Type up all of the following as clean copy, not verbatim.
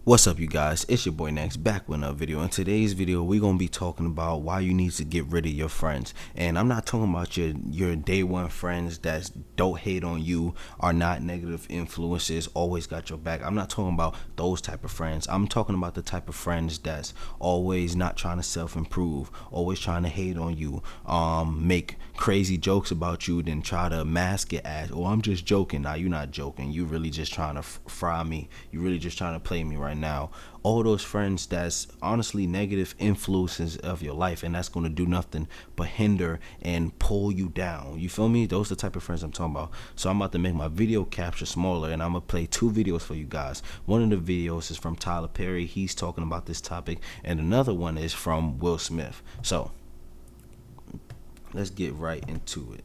What's up, you guys? It's your boy Next, back with another video. In today's video, we're gonna be talking about why you need to get rid of your friends. And I'm not talking about your day one friends that don't hate on you, are not negative influences, always got your back. I'm not talking about those type of friends. I'm talking about the type of friends that's always not trying to self-improve, always trying to hate on you, make crazy jokes about you, then try to mask it as, oh, I'm just joking. Now you're not joking. You really just trying to fry me. You really just trying to play me right now. All those friends that's honestly negative influences of your life, and that's going to do nothing but hinder and pull you down. You feel me? Those are the type of friends I'm talking about. So I'm about to make my video capture smaller, and I'm gonna play two videos for you guys. One of the videos is from Tyler Perry. He's talking about this topic, and another one is from Will Smith. So let's get right into it.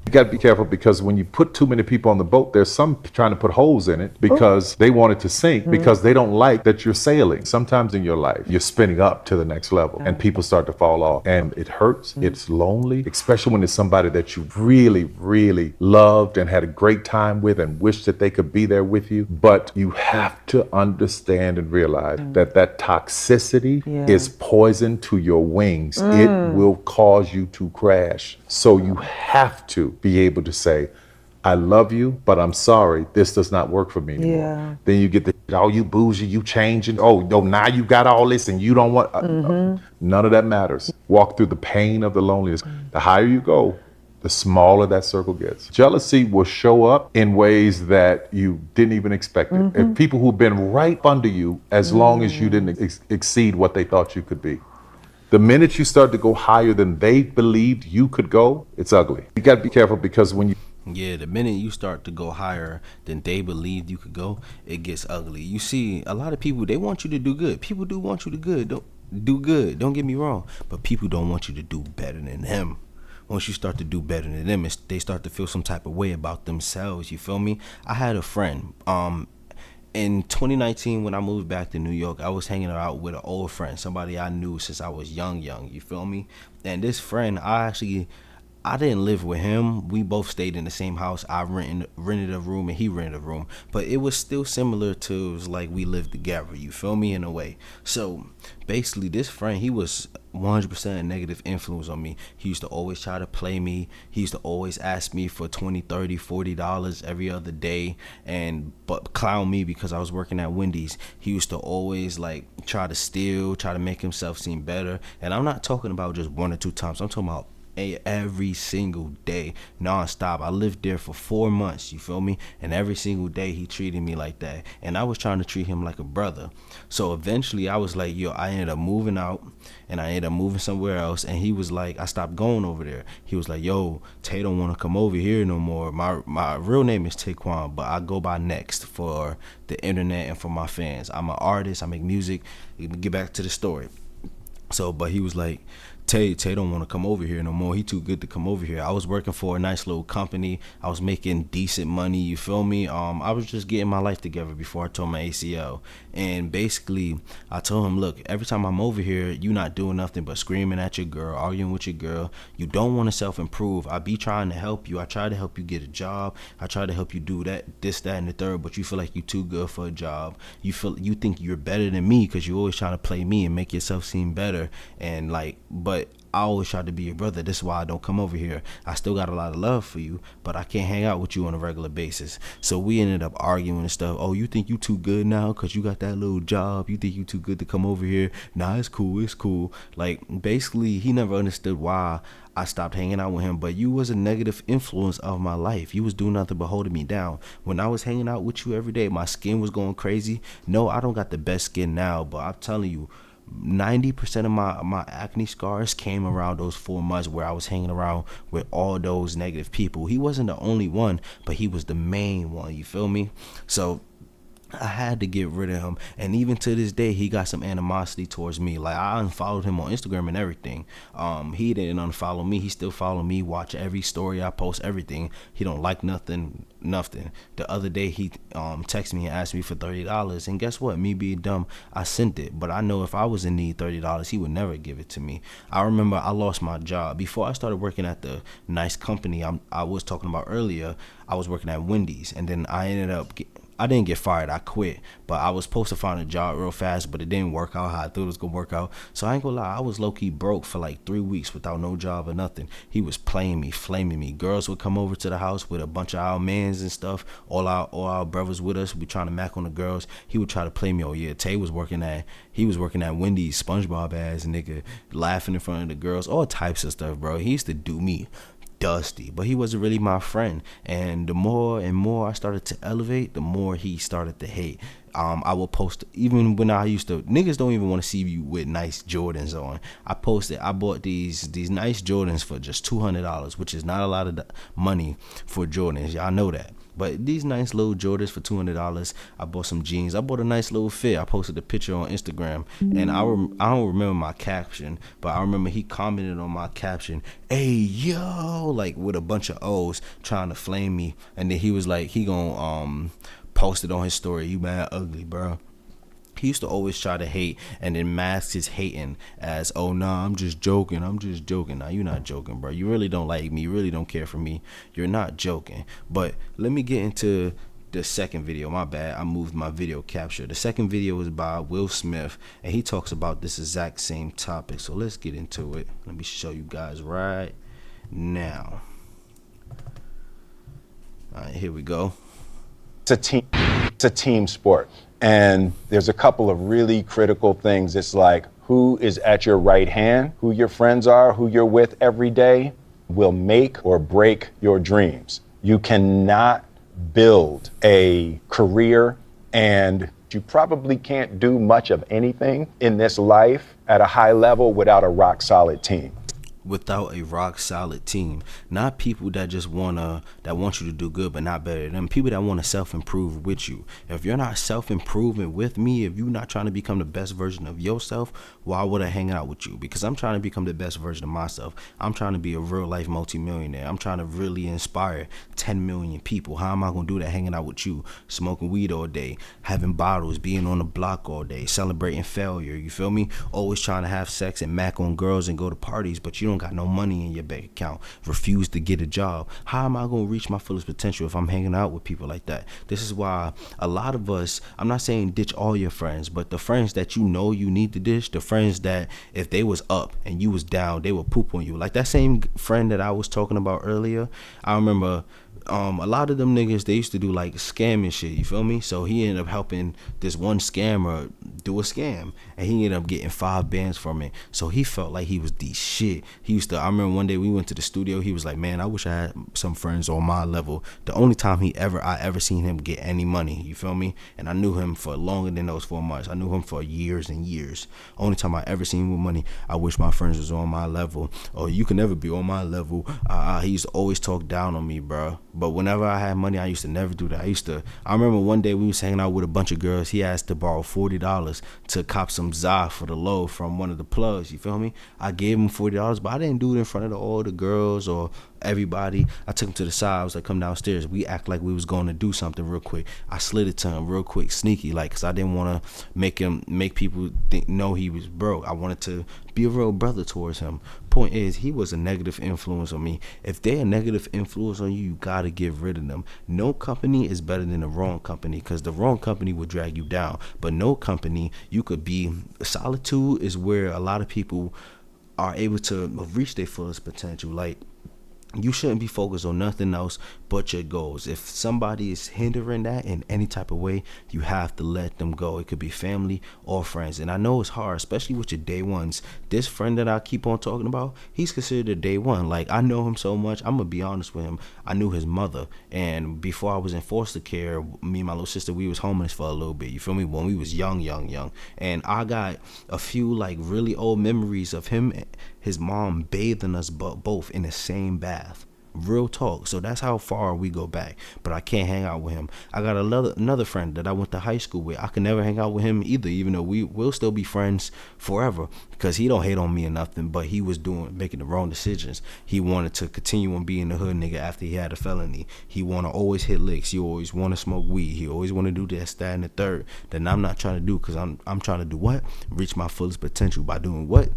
You got to be careful because when you put too many people on the boat, there's some trying to put holes in it because they want it to sink because they don't like that you're sailing. Sometimes in your life, you're spinning up to the next level and people start to fall off and it hurts. It's lonely, especially when it's somebody that you really, really loved and had a great time with and wish that they could be there with you. But you have to understand and realize that that toxicity is poison to your wings. It will cause you to crash. So you have to be able to say, I love you, but I'm sorry, this does not work for me anymore. Then you get the, oh, you bougie, you changing. Oh, no, now you got all this and you don't want, none of that matters. Walk through the pain of the loneliness. The higher you go, the smaller that circle gets. Jealousy will show up in ways that you didn't even expect it. If people who've been right under you as long as you didn't exceed what they thought you could be. The minute you start to go higher than they believed you could go, it's ugly. You got to be careful because when you The minute you start to go higher than they believed you could go, it gets ugly. You see, a lot of people, they want you to do good. People do want you to do good. Don't get me wrong, but people don't want you to do better than them. Once you start to do better than them, they start to feel some type of way about themselves. You feel me? I had a friend. In 2019, when I moved back to New York, I was hanging out with an old friend, somebody I knew since I was young, you feel me? And this friend, I didn't live with him. We both stayed in the same house. I rented a room and he rented a room, but it was still similar to, it was like we lived together, you feel me, in a way. So basically this friend, he was 100% a negative influence on me. He used to always try to play me. He used to always ask me for $20, $30, $40 every other day but clown me because I was working at Wendy's. He used to always like try to steal, try to make himself seem better. And I'm not talking about just one or two times. I'm talking about every single day, non-stop. I lived there for 4 months, you feel me? And every single day he treated me like that, and I was trying to treat him like a brother. So eventually I was like, yo, I ended up moving out and I ended up moving somewhere else, and he was like, I stopped going over there. He was like, yo, Tay don't want to come over here no more. My real name is Taquan, but I go by Next for the internet and for my fans. I'm an artist, I make music. Get back to the story. So but he was like, Tay don't want to come over here no more. He too good to come over here. I was working for a nice little company. I was making decent money, you feel me? I was just getting my life together before I tore my ACL. And basically, I told him, look, every time I'm over here, you not doing nothing but screaming at your girl, arguing with your girl. You don't want to self-improve. I be trying to help you. I try to help you get a job. I try to help you do this, that, and the third, but you feel like you too good for a job. You think you're better than me because you always trying to play me and make yourself seem better. And like, but I always try to be your brother. This is why I don't come over here. I still got a lot of love for you, but I can't hang out with you on a regular basis. So we ended up arguing and stuff. Oh, you think you too good now because you got that little job? You think you too good to come over here? Nah, it's cool. Like, basically, he never understood why I stopped hanging out with him. But you was a negative influence of my life. You was doing nothing but holding me down. When I was hanging out with you every day, my skin was going crazy. No, I don't got the best skin now, but I'm telling you, 90% of my acne scars came around those 4 months where I was hanging around with all those negative people. He wasn't the only one, but he was the main one, you feel me? So I had to get rid of him. And even to this day, he got some animosity towards me. Like, I unfollowed him on Instagram and everything. He didn't unfollow me. He still follow me, watch every story I post, everything. He don't like nothing. The other day, he texted me and asked me for $30. And guess what? Me being dumb, I sent it. But I know if I was in need $30, he would never give it to me. I remember I lost my job. Before I started working at the nice company I was talking about earlier, I was working at Wendy's. And then I didn't get fired. I quit. But I was supposed to find a job real fast, but it didn't work out how I thought it was going to work out. So I ain't going to lie. I was low-key broke for like 3 weeks without no job or nothing. He was playing me, flaming me. Girls would come over to the house with a bunch of our mans and stuff. All our brothers with us. We trying to mac on the girls. He would try to play me. Oh, yeah, Tay was working at Wendy's, SpongeBob ass nigga, laughing in front of the girls. All types of stuff, bro. He used to do me dusty, but he wasn't really my friend. And the more and more I started to elevate, the more he started to hate. I will post, even when I used to, niggas don't even want to see you with nice Jordans on. I bought these nice Jordans for just $200, which is not a lot of money for Jordans. Y'all know that. But these nice little Jordans for $200. I bought some jeans. I bought a nice little fit. I posted a picture on Instagram, and I don't remember my caption, but I remember he commented on my caption, "Hey yo," like with a bunch of O's, trying to flame me. And then he was like, he gonna post it on his story. "You mad ugly, bro." He used to always try to hate and then mask his hating as, "Oh, nah, I'm just joking. Nah, you're not joking, bro. You really don't like me. You really don't care for me. You're not joking." But let me get into the second video. My bad. I moved my video capture. The second video is by Will Smith, and he talks about this exact same topic. So let's get into it. Let me show you guys right now. All right, here we go. It's a team sport. And there's a couple of really critical things. It's like who is at your right hand, who your friends are, who you're with every day will make or break your dreams. You cannot build a career, and you probably can't do much of anything in this life at a high level without a rock solid team. Without a rock solid team, not people that just want you to do good but not better than them, people that want to self-improve with you. If you're not self-improving with me, if you're not trying to become the best version of yourself, why would I hang out with you? Because I'm trying to become the best version of myself. I'm trying to be a real life multimillionaire. I'm trying to really inspire 10 million people. How am I going to do that hanging out with you, smoking weed all day, having bottles, being on the block all day, celebrating failure? You feel me? Always trying to have sex and mac on girls and go to parties, but you don't got no money in your bank account, refuse to get a job. How am I going to reach my fullest potential if I'm hanging out with people like that? This is why a lot of us, I'm not saying ditch all your friends, but the friends that you know you need to ditch, the friends that if they was up and you was down, they would poop on you. Like that same friend that I was talking about earlier, I remember a lot of them niggas, they used to do like scamming shit, you feel me? So he ended up helping this one scammer do a scam, and he ended up getting 5 bands from it. So he felt like he was the shit. I remember one day we went to the studio, he was like, "Man, I wish I had some friends on my level." The only time I ever seen him get any money, you feel me? And I knew him for longer than those 4 months. I knew him for years and years. Only time I ever seen him with money, "I wish my friends was on my level." Or, "You can never be on my level." He used to always talk down on me, bro. But whenever I had money, I used to never do that. I remember one day we was hanging out with a bunch of girls. He asked to borrow $40 to cop some za for the low from one of the plugs, you feel me? I gave him $40, but I didn't do it in front of all the girls or everybody. I took him to the side. I was like, "Come downstairs." We act like we was going to do something real quick. I slid it to him real quick, sneaky, like, because I didn't want to make people know he was broke. I wanted to be a real brother towards him. Point is, he was a negative influence on me. If they're a negative influence on you, you got to get rid of them. No company is better than the wrong company, because the wrong company will drag you down. But no company, you could be. Solitude is where a lot of people are able to reach their fullest potential. Like, you shouldn't be focused on nothing else but your goals. If somebody is hindering that in any type of way, you have to let them go. It could be family or friends. And I know it's hard, especially with your day ones. This friend that I keep on talking about, he's considered a day one. Like, I know him so much. I'm going to be honest with him. I knew his mother. And before I was in foster care, me and my little sister, we was homeless for a little bit. You feel me? When we was young. And I got a few like really old memories of him, his mom bathing us both in the same bath. Real talk. So that's how far we go back. But I can't hang out with him. I got another friend that I went to high school with. I can never hang out with him either, even though we will still be friends forever, because he don't hate on me or nothing, but he was making the wrong decisions. He wanted to continue on being the hood nigga after he had a felony. He want to always hit licks. He always want to smoke weed. He always want to do this, that, and the third. Then I'm not trying to do, because I'm trying to do what? Reach my fullest potential by doing what?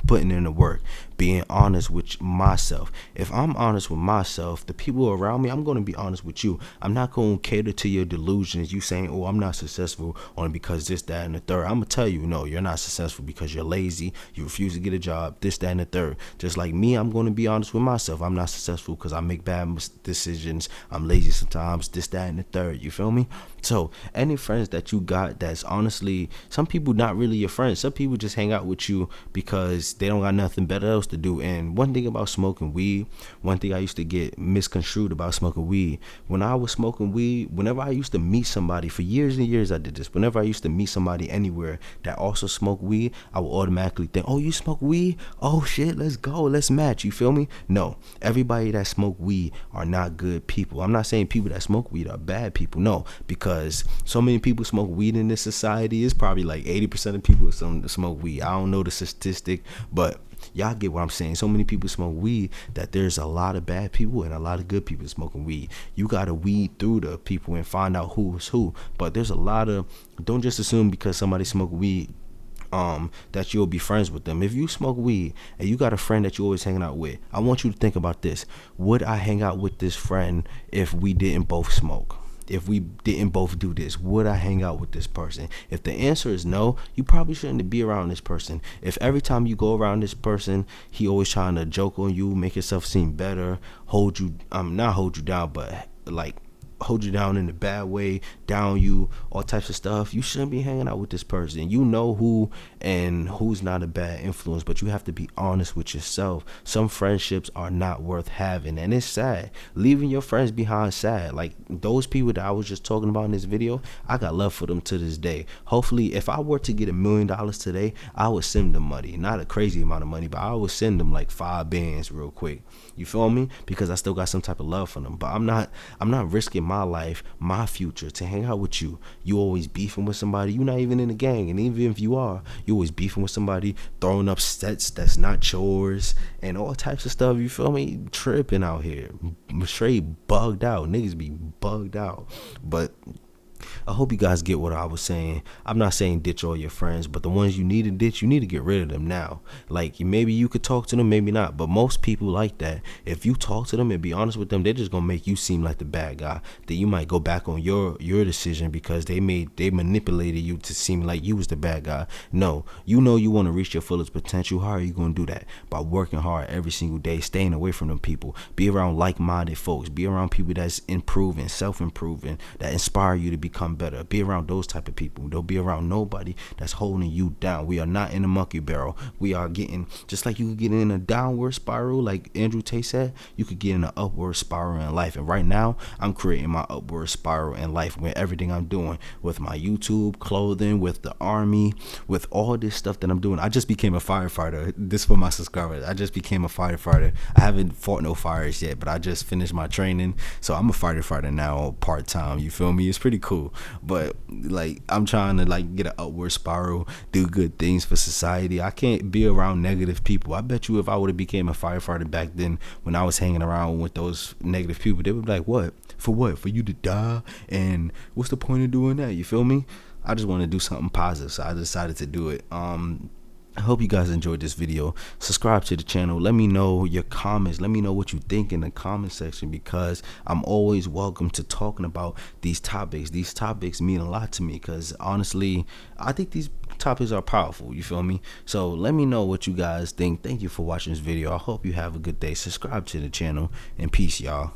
Putting in the work, being honest with myself. If I'm honest with myself, the people around me, I'm going to be honest with you. I'm not going to cater to your delusions. You saying, oh, I'm not successful only because this, that, and the third. I'm going to tell you, no, you're not successful because you're lazy. You refuse to get a job, this, that, and the third. Just like me, I'm going to be honest with myself. I'm not successful because I make bad decisions. I'm lazy sometimes, this, that, and the third. You feel me? So any friends that you got that's honestly, some people not really your friends. Some people just hang out with you because they don't got nothing better else to do. And one thing about smoking weed, one thing I used to get misconstrued about smoking weed, when I was smoking weed, whenever I used to meet somebody, for years and years I did this, whenever I used to meet somebody anywhere that also smoked weed, I would automatically think, oh, you smoke weed? Oh shit, let's go, let's match. You feel me? No, everybody that smoke weed are not good people. I'm not saying people that smoke weed are bad people, no, because so many people smoke weed in this society. It's probably like 80% of people smoke weed. I don't know the statistic, but y'all get what I'm saying. So many people smoke weed that there's a lot of bad people and a lot of good people smoking weed. You gotta weed through the people and find out who's who. But there's a lot of, don't just assume because somebody smoke weed that you'll be friends with them. If you smoke weed and you got a friend that you're always hanging out with, I want you to think about this. Would I hang out with this friend if we didn't both smoke? If we didn't both do this, would I hang out with this person? If the answer is no, you probably shouldn't be around this person. If every time you go around this person, he always trying to joke on you, make yourself seem better, not hold you down, but like hold you down in a bad way, down you, all types of stuff, you shouldn't be hanging out with this person. You know who and who's not a bad influence, but you have to be honest with yourself. Some friendships are not worth having, and it's sad. Leaving your friends behind sad. Like those people that I was just talking about in this video, I got love for them to this day. Hopefully, if I were to get $1 million today, I would send them money. Not a crazy amount of money, but I would send them like 5 bands real quick. You feel me? Because I still got some type of love for them. But I'm not risking my life, my future to hang out with you. You always beefing with somebody. You're not even in a gang, and even if you are, you always beefing with somebody, throwing up sets that's not yours, and all types of stuff. You feel me? Tripping out here, straight bugged out. Niggas be bugged out. But I hope you guys get what I was saying. I'm not saying ditch all your friends, but the ones you need to ditch, you need to get rid of them now. Like maybe you could talk to them, maybe not, but most people like that. If you talk to them and be honest with them, they're just gonna make you seem like the bad guy. Then you might go back on your decision because they manipulated you to seem like you was the bad guy. No, you know you want to reach your fullest potential. How are you gonna do that? By working hard every single day, staying away from them people, be around like-minded folks, be around people that's improving, self-improving, that inspire you to become better. Be around those type of people. Don't be around nobody that's holding you down. We are not in a monkey barrel. We are getting, just like you could get in a downward spiral, like Andrew Tate said, you could get in an upward spiral in life. And right now, I'm creating my upward spiral in life with everything I'm doing, with my YouTube, clothing, with the army, with all this stuff that I'm doing. I just became a firefighter. This for my subscribers. I just became a firefighter. I haven't fought no fires yet, but I just finished my training. So I'm a firefighter now, part-time. You feel me? It's pretty cool. But like I'm trying to like get an upward spiral, do good things for society. I can't be around negative people. I bet you if I would have became a firefighter back then, when I was hanging around with those negative people, they would be like, what? For you to die? And what's the point of doing that? You feel me? I just want to do something positive, so I decided to do it. I hope you guys enjoyed this video. Subscribe to the channel. Let me know your comments. Let me know what you think in the comment section, because I'm always welcome to talking about these topics. These topics mean a lot to me because honestly, I think these topics are powerful. You feel me? So let me know what you guys think. Thank you for watching this video. I hope you have a good day. Subscribe to the channel, and peace, y'all.